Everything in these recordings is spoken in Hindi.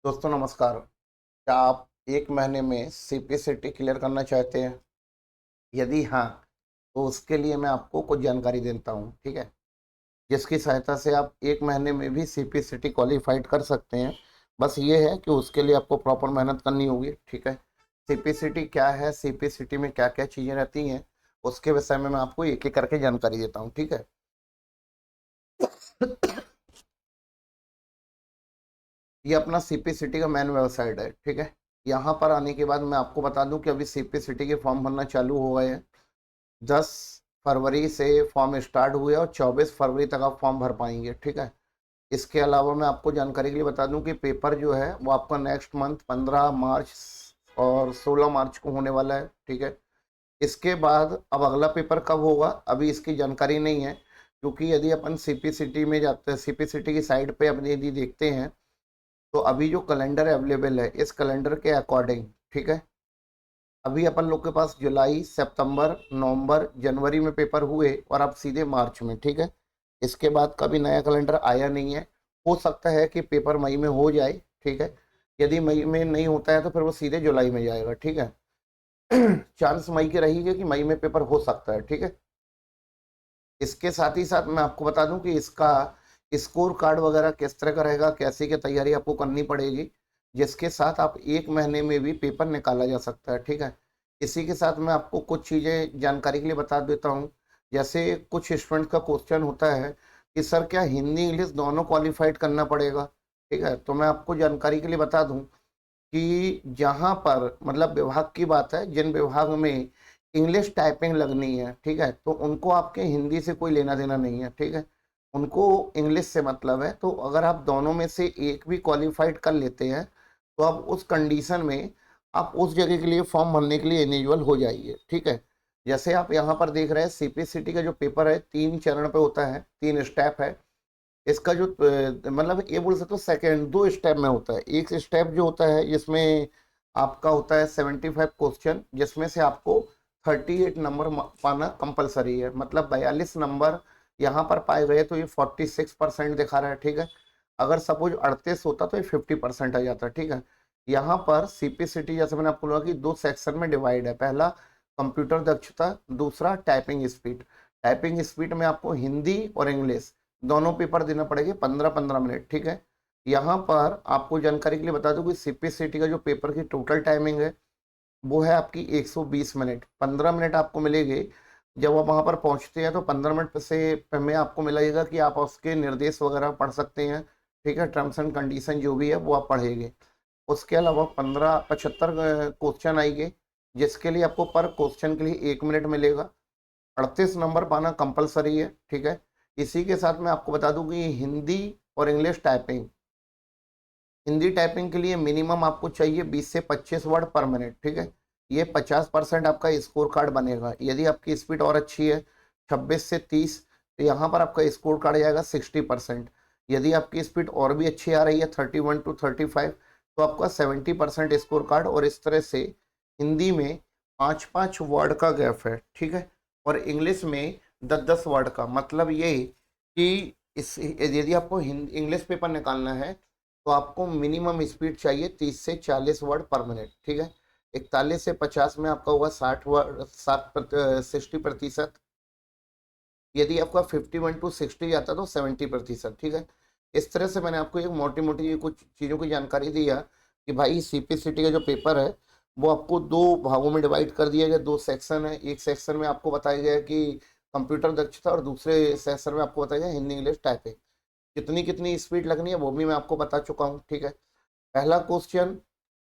दोस्तों नमस्कार। क्या आप एक महीने में सीपीसीटी क्लियर करना चाहते हैं? यदि हाँ, तो उसके लिए मैं आपको कुछ जानकारी देता हूँ, ठीक है? जिसकी सहायता से आप एक महीने में भी सीपीसीटी क्वालिफाइड कर सकते हैं। बस ये है कि उसके लिए आपको प्रॉपर मेहनत करनी होगी, ठीक है? सीपीसीटी क्या है, सीपीसीटी में क्या-क्या चीज़ें रहती हैं, उसके विषय में मैं आपको एक-एक करके जानकारी देता हूँ, ठीक है? ये अपना सीपीसीटी का मेन वेबसाइट है, ठीक है? यहाँ पर आने के बाद मैं आपको बता दूं कि अभी सीपीसीटी के फॉर्म भरना चालू हो गए हैं। 10 फरवरी से फॉर्म स्टार्ट हुए और 24 फरवरी तक आप फॉर्म भर पाएंगे, ठीक है? इसके अलावा मैं आपको जानकारी के लिए बता दूं कि पेपर जो है वो आपका नेक्स्ट मंथ 15 मार्च और 16 मार्च को होने वाला है, ठीक है? इसके बाद अब अगला पेपर कब होगा अभी इसकी जानकारी नहीं है, क्योंकि यदि अपन सीपीसीटी में जाते हैं, सीपीसीटी की साइट पे अपनी यदि देखते हैं, तो अभी जो कैलेंडर अवेलेबल है इस कैलेंडर के अकॉर्डिंग, ठीक है, अभी अपन लोग के पास जुलाई, सितंबर, नवंबर, जनवरी में पेपर हुए और अब सीधे मार्च में, ठीक है? इसके बाद कभी नया कैलेंडर आया नहीं है। हो सकता है कि पेपर मई में हो जाए, ठीक है? यदि मई में नहीं होता है तो फिर वो सीधे जुलाई में जाएगा, ठीक है? चांस मई के रहेगी कि मई में पेपर हो सकता है, ठीक है? इसके साथ ही साथ मैं आपको बता दूं कि इसका स्कोर कार्ड वगैरह किस तरह का रहेगा, कैसे की तैयारी आपको करनी पड़ेगी, जिसके साथ आप एक महीने में भी पेपर निकाला जा सकता है, ठीक है? इसी के साथ मैं आपको कुछ चीज़ें जानकारी के लिए बता देता हूँ। जैसे कुछ स्टूडेंट का क्वेश्चन होता है कि सर क्या हिंदी इंग्लिश दोनों क्वालिफाइड करना पड़ेगा, ठीक है? तो मैं आपको जानकारी के लिए बता दूं कि जहाँ पर मतलब विभाग की बात है, जिन विभाग में इंग्लिश टाइपिंग लगनी है, ठीक है, तो उनको आपके हिंदी से कोई लेना देना नहीं है, ठीक है? उनको इंग्लिश से मतलब है। तो अगर आप दोनों में से एक भी क्वालिफाइड कर लेते हैं तो आप उस कंडीशन में आप उस जगह के लिए फॉर्म भरने के लिए एलिजिबल हो जाइए, ठीक है? जैसे आप यहाँ पर देख रहे हैं सीपीसीटी का जो पेपर है 3 चरण पे होता है, 3 स्टेप है। इसका जो मतलब ये बोल सकते हो सेकेंड 2 स्टेप में होता है। एक स्टेप जो होता है जिसमें आपका होता है 75 क्वेश्चन, जिसमें से आपको 38 नंबर पाना कंपलसरी है, मतलब 42 नंबर यहाँ पर पाए गए तो ये 46% दिखा रहा है, ठीक है? अगर सपोज 38 होता तो ये 50% आ जाता, ठीक है? यहाँ पर सीपीसीटी जैसे मैंने आपको बोला कि 2 सेक्शन में डिवाइड है। पहला कंप्यूटर दक्षता, दूसरा टाइपिंग स्पीड। टाइपिंग स्पीड में आपको हिंदी और इंग्लिश दोनों पेपर देना पड़ेगा 15-15 मिनट, ठीक है? यहाँ पर आपको जानकारी के लिए बता दूं कि सीपीसीटी का जो पेपर की टोटल टाइमिंग है वो है आपकी 120 मिनट। 15 मिनट आपको मिलेंगे जब आप वहाँ पर पहुँचते हैं, तो 15 मिनट से में आपको मिलेगा कि आप उसके निर्देश वगैरह पढ़ सकते हैं, ठीक है? टर्म्स एंड कंडीशन जो भी है वो आप पढ़ेंगे। उसके अलावा 75 क्वेश्चन आएंगे, जिसके लिए आपको पर क्वेश्चन के लिए 1 मिनट मिलेगा। 38 नंबर पाना कंपलसरी है, ठीक है? इसी के साथ मैं आपको बता दूं कि हिंदी और इंग्लिश टाइपिंग, हिंदी टाइपिंग के लिए मिनिमम आपको चाहिए 20 से 25 वर्ड पर मिनट, ठीक है? ये 50% आपका स्कोर कार्ड बनेगा। यदि आपकी स्पीड और अच्छी है 26 से 30, तो यहाँ पर आपका स्कोर कार्ड जाएगा 60%। यदि आपकी स्पीड और भी अच्छी आ रही है 31 to 35, तो आपका 70% स्कोर कार्ड। और इस तरह से हिंदी में 5-5 वर्ड का गैप है, ठीक है? और इंग्लिश में 10-10 वर्ड का। मतलब ये कि इस यदि आपको हिंदी इंग्लिश पेपर निकालना है तो आपको मिनिमम स्पीड चाहिए 30 से 40 वर्ड पर मिनट, ठीक है? 41 से 50 में आपका होगा 60 वर्ड, 60%। यदि आपका 51 to 60 जाता तो 70%, ठीक है? इस तरह से मैंने आपको एक मोटी मोटी कुछ चीज़ों की जानकारी दिया कि भाई सीपीसीटी का जो पेपर है वो आपको 2 भागों में डिवाइड कर दिया गया। 2 सेक्शन है। एक सेक्शन में आपको बताया गया कि कंप्यूटर दक्षता, और दूसरे सेक्शन में आपको बताया गया हिंदी इंग्लिश टाइपिंग। कितनी कितनी स्पीड लगनी है वो भी मैं आपको बता चुका हूँ, ठीक है? पहला क्वेश्चन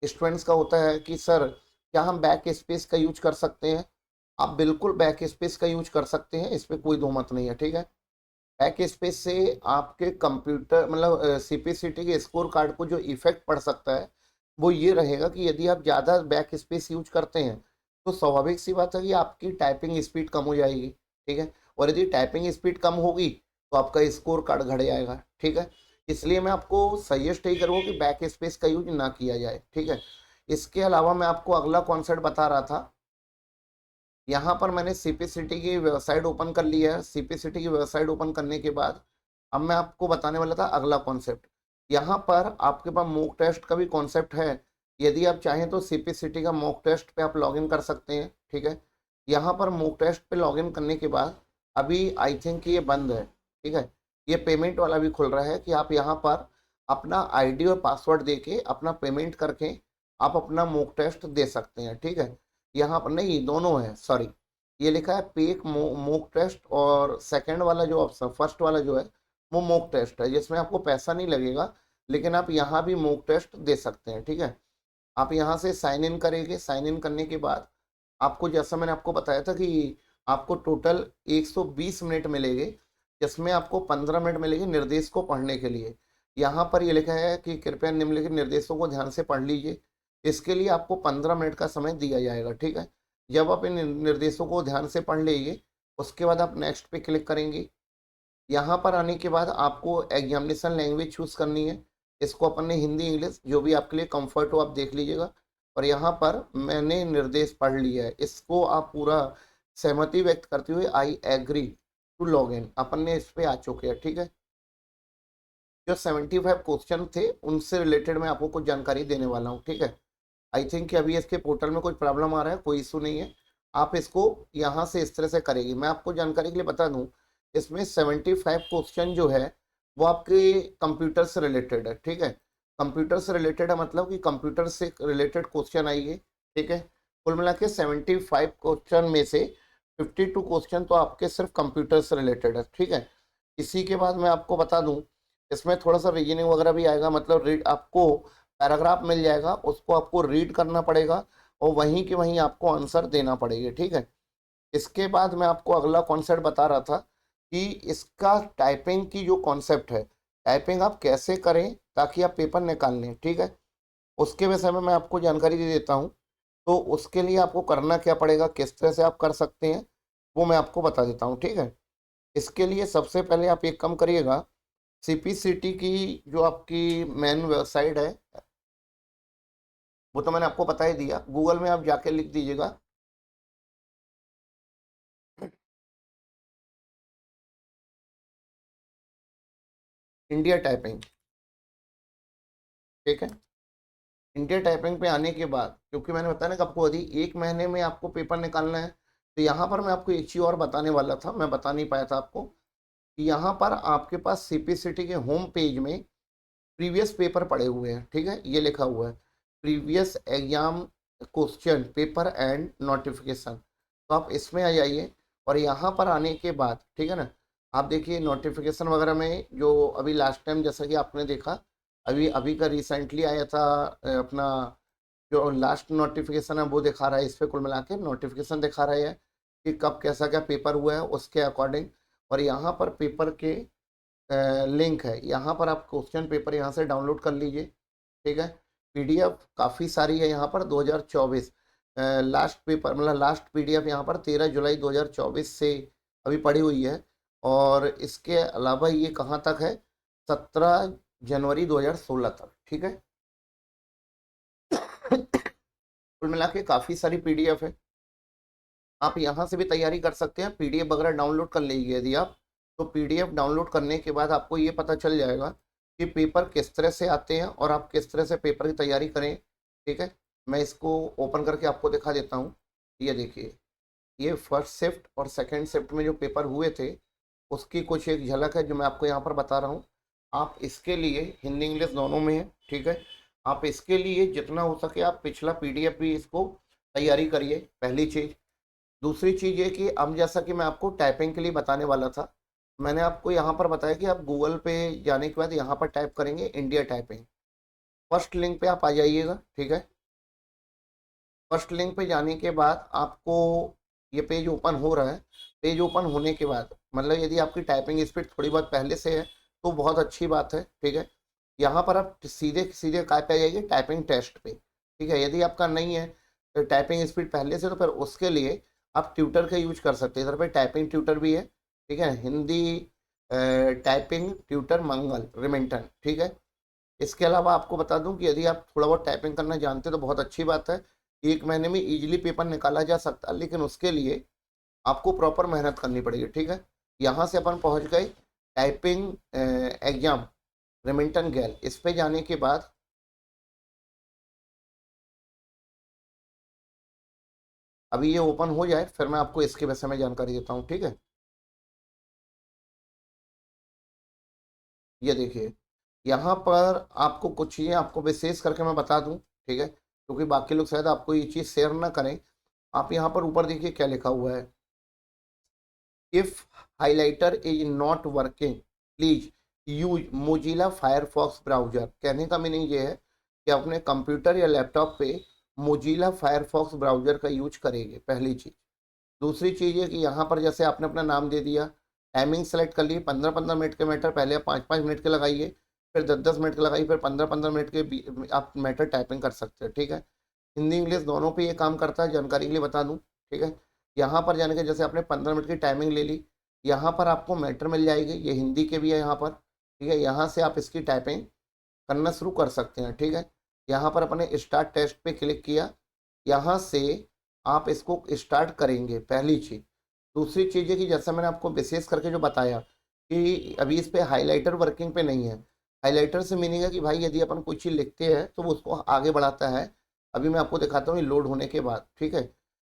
स्टूडेंट्स का होता है कि सर क्या हम बैक स्पेस का यूज कर सकते हैं? आप बिल्कुल बैक स्पेस का यूज कर सकते हैं, इस पर कोई दो मत नहीं है, ठीक है? बैक स्पेस से आपके कंप्यूटर मतलब सीपीसीटी के स्कोर कार्ड को जो इफेक्ट पड़ सकता है वो ये रहेगा कि यदि आप ज़्यादा बैक स्पेस यूज करते हैं तो स्वाभाविक सी बात है कि आपकी टाइपिंग स्पीड कम हो जाएगी, ठीक है? और यदि टाइपिंग स्पीड कम होगी तो आपका स्कोर कार्ड घट जाएगा, ठीक है? इसलिए मैं आपको सजेस्ट ही करूँगा कि बैक स्पेस का यूज ना किया जाए, ठीक है? इसके अलावा मैं आपको अगला कॉन्सेप्ट बता रहा था। यहाँ पर मैंने सीपीसीटी की वेबसाइट ओपन कर लिया है। सीपीसीटी की वेबसाइट ओपन करने के बाद अब मैं आपको बताने वाला था अगला कॉन्सेप्ट। यहाँ पर आपके पास मॉक टेस्ट का भी कॉन्सेप्ट है। यदि आप चाहें तो सीपीसीटी का मॉक टेस्ट पे आप लॉगिन कर सकते हैं, ठीक है। यहाँ पर मॉक टेस्ट पे लॉगिन करने के बाद अभी आई थिंक ये बंद है, ठीक है। ये पेमेंट वाला भी खुल रहा है कि आप यहाँ पर अपना आईडी और पासवर्ड देके अपना पेमेंट करके आप अपना मॉक टेस्ट दे सकते हैं, ठीक है। यहाँ पर नहीं, दोनों है, सॉरी, ये लिखा है पेक मॉक टेस्ट, और सेकंड वाला जो ऑप्शन, फर्स्ट वाला जो है वो मॉक टेस्ट है, जिसमें आपको पैसा नहीं लगेगा, लेकिन आप यहाँ भी मॉक टेस्ट दे सकते हैं, ठीक है। आप यहाँ से साइन इन करेंगे, साइन इन करने के बाद आपको, जैसा मैंने आपको बताया था कि आपको टोटल 120 मिनट मिलेंगे, जिसमें आपको 15 मिनट मिलेंगे निर्देश को पढ़ने के लिए। यहाँ पर ये लिखा है कि कृपया निम्नलिखित निर्देशों को ध्यान से पढ़ लीजिए। इसके लिए आपको 15 मिनट का समय दिया जाएगा, ठीक है। जब आप इन निर्देशों को ध्यान से पढ़ लीजिए, उसके बाद आप नेक्स्ट पे क्लिक करेंगे। यहाँ पर आने के बाद आपको एग्जामिनेशन लैंग्वेज चूज करनी है। इसको अपन ने हिंदी इंग्लिश जो भी आपके लिए कंफर्ट हो आप देख लीजिएगा। और यहाँ पर मैंने निर्देश पढ़ लिया है, इसको आप पूरा सहमति व्यक्त करते हुए I agree to log in अपन ने इस पे आ चुके हैं, ठीक है। जो 75 क्वेश्चन थे उनसे रिलेटेड मैं आपको कुछ जानकारी देने वाला हूँ, ठीक है। आई थिंक कि अभी इसके पोर्टल में कुछ प्रॉब्लम आ रहा है, कोई इशू नहीं है। आप इसको यहाँ से इस तरह से करेगी। मैं आपको जानकारी के लिए बता दूँ, इसमें 75 क्वेश्चन जो है वो आपके कंप्यूटर से रिलेटेड है, ठीक है। कंप्यूटर से रिलेटेड है मतलब कि कंप्यूटर से रिलेटेड क्वेश्चन आएंगे, ठीक है। कुल मिला के 75 क्वेश्चन में से 52 क्वेश्चन तो आपके सिर्फ कंप्यूटर से रिलेटेड है, ठीक है। इसी के बाद मैं आपको बता दूं, इसमें थोड़ा सा रीजनिंग वगैरह भी आएगा, मतलब रीड, आपको पैराग्राफ मिल जाएगा, उसको आपको रीड करना पड़ेगा और वहीं के वहीं आपको आंसर देना पड़ेगा, ठीक है। इसके बाद मैं आपको अगला कॉन्सेप्ट बता रहा था कि इसका टाइपिंग की जो कॉन्सेप्ट है, टाइपिंग आप कैसे करें ताकि आप पेपर निकाल लें, ठीक है। उसके विषय में मैं आपको जानकारी दे देता हूँ। तो उसके लिए आपको करना क्या पड़ेगा, किस तरह से आप कर सकते हैं, वो मैं आपको बता देता हूँ, ठीक है। इसके लिए सबसे पहले आप एक काम करिएगा, सीपीसीटी की जो आपकी मेन वेबसाइट है वो तो मैंने आपको बता ही दिया। गूगल में आप जाके लिख दीजिएगा इंडिया टाइपिंग, ठीक है। इंडिया टाइपिंग पे आने के बाद, क्योंकि मैंने बताया ना कि आपको यदि 1 महीने में आपको पेपर निकालना है, तो यहाँ पर मैं आपको एक चीज़ और बताने वाला था, मैं बता नहीं पाया था आपको कि यहाँ पर आपके पास सीपीसीटी के होम पेज में प्रीवियस पेपर पड़े हुए हैं, ठीक है। ये लिखा हुआ है previous exam question paper and notification. तो आप इसमें आ जाइए और यहाँ पर आने के बाद, ठीक है ना, आप देखिए नोटिफिकेशन वगैरह में जो अभी लास्ट टाइम जैसा कि आपने देखा, अभी अभी का रिसेंटली आया था अपना जो लास्ट नोटिफिकेशन है वो दिखा रहा है, इस पर कुल मिला के नोटिफिकेशन दिखा रहा है कि कब कैसा क्या पेपर हुआ है उसके अकॉर्डिंग। और यहाँ पर पेपर के लिंक है, यहाँ पर आप क्वेश्चन पेपर यहाँ से डाउनलोड कर लीजिए, ठीक है। पीडीएफ काफ़ी सारी है यहाँ पर 2024 लास्ट पेपर, मतलब लास्ट पीडीएफ यहाँ पर 13 जुलाई 2024 से अभी पड़ी हुई है। और इसके अलावा ये कहाँ तक है, 17 जनवरी 2016 तक, ठीक है। कुल मिला के काफ़ी सारी पीडीएफ है, आप यहाँ से भी तैयारी कर सकते हैं। पीडीएफ वगैरह डाउनलोड कर लीजिए यदि आप, तो पीडीएफ डाउनलोड करने के बाद आपको ये पता चल जाएगा कि पेपर किस तरह से आते हैं और आप किस तरह से पेपर की तैयारी करें, ठीक है। मैं इसको ओपन करके आपको दिखा देता हूँ। ये देखिए, ये फर्स्ट शिफ्ट और सेकंड शिफ्ट में जो पेपर हुए थे उसकी कुछ एक झलक है जो मैं आपको यहाँ पर बता रहा हूँ। आप इसके लिए हिंदी इंग्लिश दोनों में है, ठीक है। आप इसके लिए जितना हो सके आप पिछला पीडीएफ भी इसको तैयारी करिए, पहली चीज़। दूसरी चीज़ ये कि अब जैसा कि मैं आपको टाइपिंग के लिए बताने वाला था, मैंने आपको यहाँ पर बताया कि आप गूगल पे जाने के बाद यहाँ पर टाइप करेंगे इंडिया टाइपिंग, फर्स्ट लिंक पे आप आ जाइएगा, ठीक है। फर्स्ट लिंक पे जाने के बाद आपको ये पेज ओपन हो रहा है। पेज ओपन होने के बाद, मतलब यदि आपकी टाइपिंग स्पीड थोड़ी बहुत पहले से है तो बहुत अच्छी बात है, ठीक है। यहाँ पर आप सीधे सीधे काय पे आ जाइए, टाइपिंग टेस्ट पे, ठीक है। यदि आपका नहीं है तो टाइपिंग स्पीड पहले से, तो फिर उसके लिए आप ट्यूटर का यूज कर सकते हैं। इधर पे टाइपिंग ट्यूटर भी है, ठीक है, हिंदी टाइपिंग ट्यूटर मंगल रिमेंटन, ठीक है। इसके अलावा आपको बता दूं कि यदि आप थोड़ा बहुत टाइपिंग करना जानते हैं तो बहुत अच्छी बात है, 1 महीने में इजीली पेपर निकाला जा सकता है, लेकिन उसके लिए आपको प्रॉपर मेहनत करनी पड़ेगी, ठीक है। यहाँ से अपन पहुँच गए टाइपिंग एग्जाम, रिमिंटन गैल, इस पे जाने के बाद अभी ये ओपन हो जाए फिर मैं आपको इसके विषय में जानकारी देता हूँ, ठीक है। ये देखिए, यहाँ पर आपको कुछ चीज़ें आपको विशेष करके मैं बता दूं, ठीक है, क्योंकि बाकी लोग शायद आपको ये चीज़ शेयर ना करें। आप यहाँ पर ऊपर देखिए क्या लिखा हुआ है, if highlighter is not working please use Mozilla Firefox browser. कहने का मीनिंग ये है कि अपने कंप्यूटर या लैपटॉप पे मोजिला फायरफॉक्स ब्राउजर का यूज करेंगे, पहली चीज़। दूसरी चीज़ है कि यहाँ पर जैसे आपने अपना नाम दे दिया, टाइमिंग सेलेक्ट कर लिए, 15-15 मिनट के मैटर, पहले आप 5-5 मिनट के लगाइए, फिर 10-10 मिनट के लगाइए, फिर 15-15 मिनट के आप मैटर टाइपिंग कर सकते हैं, ठीक है। हिंदी इंग्लिश दोनों पे ये काम करता है, जानकारी के लिए बता दूं, ठीक है। यहाँ पर जाने के जैसे आपने 15 मिनट की टाइमिंग ले ली, यहाँ पर आपको मैटर मिल जाएगी, ये हिंदी के भी है यहाँ पर, ठीक है। यहाँ से आप इसकी टाइपिंग करना शुरू कर सकते हैं, ठीक है। यहाँ पर अपने स्टार्ट टेस्ट पे क्लिक किया, यहाँ से आप इसको स्टार्ट करेंगे, पहली चीज़। दूसरी चीज़ है कि जैसा मैंने आपको विशेष करके जो बताया कि अभी इस पे हाइलाइटर वर्किंग पे नहीं है। हाइलाइटर से मीनिंग है कि भाई यदि अपन कोई चीज़ लिखते हैं तो वो उसको आगे बढ़ाता है। अभी मैं आपको दिखाता हूँ लोड होने के बाद, ठीक है।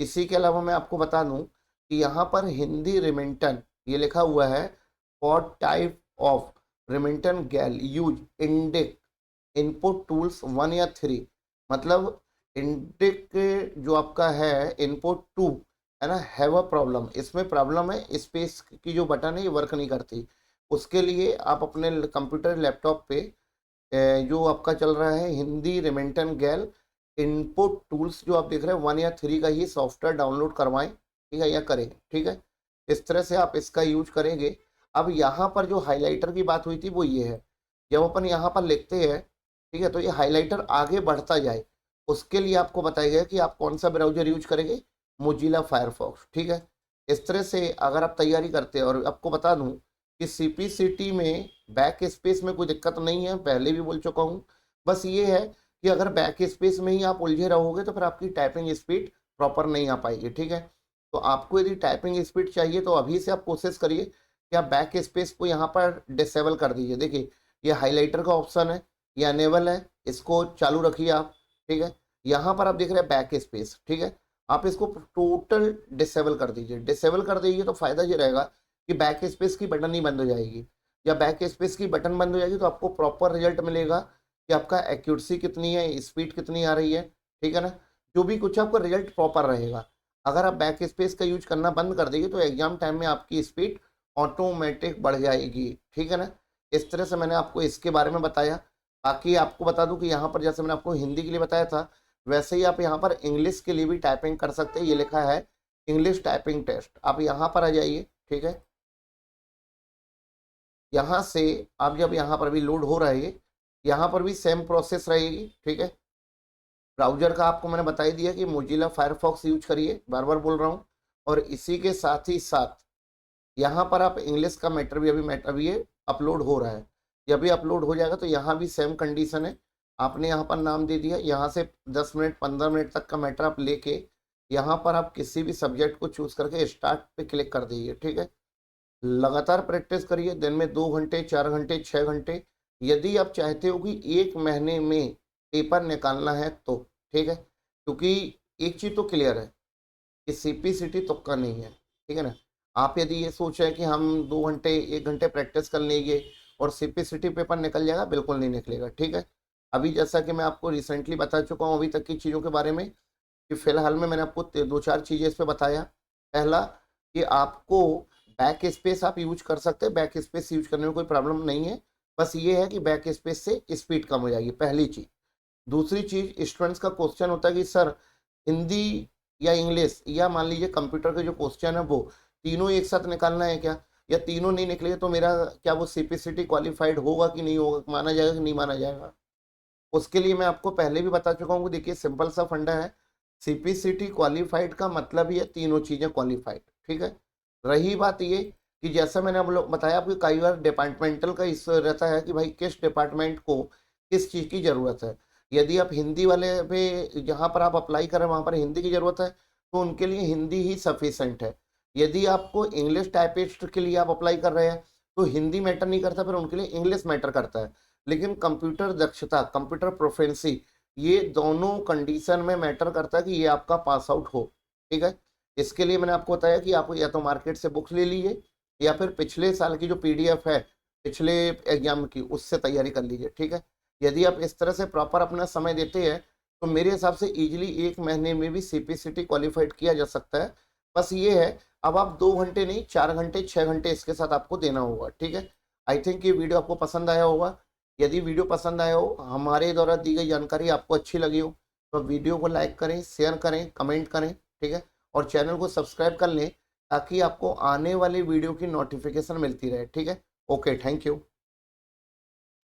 इसी के अलावा मैं आपको बता दूँ कि यहाँ पर हिंदी रिमिंटन ये लिखा हुआ है, फॉर टाइप ऑफ रिमिंटन गैल यूज इंडिक इनपुट टूल्स 1 या 3। मतलब इंडिक जो आपका है इनपुट 2 है ना, हैव अ प्रॉब्लम, इसमें प्रॉब्लम है, स्पेस की जो बटन है ये वर्क नहीं करती। उसके लिए आप अपने कंप्यूटर लैपटॉप पे जो आपका चल रहा है हिंदी रिमिंटन गैल इनपुट टूल्स जो आप देख रहे हैं 1 या 3 का ही सॉफ्टवेयर डाउनलोड करवाएं, ठीक है, या करें, ठीक है। इस तरह से आप इसका यूज करेंगे। अब यहाँ पर जो हाइलाइटर की बात हुई थी वो ये है, जब अपन यहाँ पर लिखते हैं, ठीक है, तो ये हाइलाइटर आगे बढ़ता जाए, उसके लिए आपको बताया गया कि आप कौन सा ब्राउजर यूज करेंगे, मोजिला फायरफॉक्स, ठीक है। इस तरह से अगर आप तैयारी करते हैं, और आपको बता दूं कि सीपीसीटी में बैक स्पेस में कोई दिक्कत नहीं है, पहले भी बोल चुका हूँ। बस ये है कि अगर बैक स्पेस में ही आप उलझे रहोगे तो फिर आपकी टाइपिंग स्पीड प्रॉपर नहीं आ पाएगी, ठीक है। तो आपको यदि टाइपिंग स्पीड चाहिए तो अभी से आप कोशिश करिए कि आप बैक स्पेस को यहाँ पर डिसेबल कर दीजिए। देखिए ये हाईलाइटर का ऑप्शन है, ये अनेबल है, इसको चालू रखिए आप, ठीक है। यहाँ पर आप देख रहे हैं बैक स्पेस, ठीक है, आप इसको टोटल डिसेबल कर दीजिए। डिसेबल कर दीजिए तो फायदा ये रहेगा कि बैक स्पेस की बटन नहीं बंद हो जाएगी, या बैक स्पेस की बटन बंद हो जाएगी तो आपको प्रॉपर रिजल्ट मिलेगा कि आपका एक्यूरेसी कितनी है, स्पीड कितनी आ रही है, ठीक है ना, जो भी कुछ आपका रिजल्ट प्रॉपर रहेगा। अगर आप बैक स्पेस का यूज करना बंद कर देंगे तो एग्जाम टाइम में आपकी स्पीड ऑटोमेटिक बढ़ जाएगी, ठीक है ना। इस तरह से मैंने आपको इसके बारे में बताया। बाकी आपको बता दूं कि यहाँ पर जैसे मैंने आपको हिंदी के लिए बताया था, वैसे ही आप यहाँ पर इंग्लिश के लिए भी टाइपिंग कर सकते हैं। ये लिखा है इंग्लिश टाइपिंग टेस्ट, आप यहाँ पर आ जाइए, ठीक है। यहाँ से आप जब यहाँ पर भी लोड हो रहा है, यहाँ पर भी सेम प्रोसेस रहेगी, ठीक है। ब्राउजर का आपको मैंने बता ही दिया कि मोजिला फायरफॉक्स यूज करिए, बार बार बोल रहा हूँ। और इसी के साथ ही साथ यहाँ पर आप इंग्लिश का मैटर भी अभी ये अपलोड हो रहा है। जब भी अपलोड हो जाएगा तो यहाँ भी सेम कंडीशन है, आपने यहाँ पर नाम दे दिया, यहाँ से 10 मिनट 15 मिनट तक का मैटर आप लेके यहाँ पर आप किसी भी सब्जेक्ट को चूज करके स्टार्ट पे क्लिक कर दीजिए, ठीक है। लगातार प्रैक्टिस करिए, दिन में 2 घंटे 4 घंटे 6 घंटे, यदि आप चाहते हो कि 1 महीने में पेपर निकालना है तो, ठीक है। क्योंकि एक चीज़ तो क्लियर है कि सीपीसीटी तुक्का नहीं है, ठीक है ना। आप यदि ये सोच रहे हैं कि हम 2 घंटे 1 घंटे प्रैक्टिस कर लेंगे और सीपीसीटी पेपर निकल जाएगा, बिल्कुल नहीं निकलेगा, ठीक है। अभी जैसा कि मैं आपको रिसेंटली बता चुका हूँ अभी तक की चीज़ों के बारे में, कि फिलहाल में मैंने आपको 2-4 चीज़ें इस पर बताया। पहला कि आपको बैक स्पेस आप यूज कर सकते हैं, बैक स्पेस यूज करने में कोई प्रॉब्लम नहीं है, बस ये है कि बैक स्पेस से स्पीड कम हो जाएगी, पहली चीज़। दूसरी चीज़, स्टूडेंट्स का क्वेश्चन होता है कि सर हिंदी या इंग्लिश या मान लीजिए कंप्यूटर के जो क्वेश्चन है वो तीनों एक साथ निकालना है क्या, या तीनों नहीं निकलेगा तो मेरा क्या वो सीपीसीटी क्वालिफाइड होगा कि नहीं होगा, माना जाएगा कि नहीं माना जाएगा। उसके लिए मैं आपको पहले भी बता चुका हूँ कि देखिए सिंपल सा फंडा है, सीपीसीटी क्वालिफाइड का मतलब ही है तीनों चीज़ें क्वालिफाइड, ठीक है। रही बात ये कि जैसा मैंने आप लोग बताया आपको कई बार डिपार्टमेंटल का इस रहता है कि भाई किस डिपार्टमेंट को किस चीज़ की ज़रूरत है। यदि आप हिंदी वाले पे जहाँ पर आप अप्लाई करें वहाँ पर हिंदी की ज़रूरत है तो उनके लिए हिंदी ही सफिशेंट है। यदि आपको इंग्लिश टाइपिस्ट के लिए आप अप्लाई कर रहे हैं तो हिंदी मैटर नहीं करता, फिर उनके लिए इंग्लिश मैटर करता है। लेकिन कंप्यूटर दक्षता, कंप्यूटर प्रोफिशिएंसी, ये दोनों कंडीशन में मैटर करता है कि ये आपका पास आउट हो। ठीक है, इसके लिए मैंने आपको बताया कि आप या तो मार्केट से बुक्स ले लीजिए या फिर पिछले साल की जो पीडीएफ है पिछले एग्जाम की, उससे तैयारी कर लीजिए। ठीक है, यदि आप इस तरह से प्रॉपर अपना समय देते हैं तो मेरे हिसाब से इजीली 1 महीने में भी सीपीसीटी क्वालिफाइड किया जा सकता है। बस ये है, अब आप 2 घंटे नहीं 4 घंटे 6 घंटे इसके साथ आपको देना होगा। ठीक है, आई थिंक ये वीडियो आपको पसंद आया होगा। यदि वीडियो पसंद आया हो, हमारे द्वारा दी गई जानकारी आपको अच्छी लगी हो, तो वीडियो को लाइक करें, शेयर करें, कमेंट करें। ठीक है, और चैनल को सब्सक्राइब कर लें ताकि आपको आने वाली वीडियो की नोटिफिकेशन मिलती रहे। ठीक है, ओके, थैंक यू।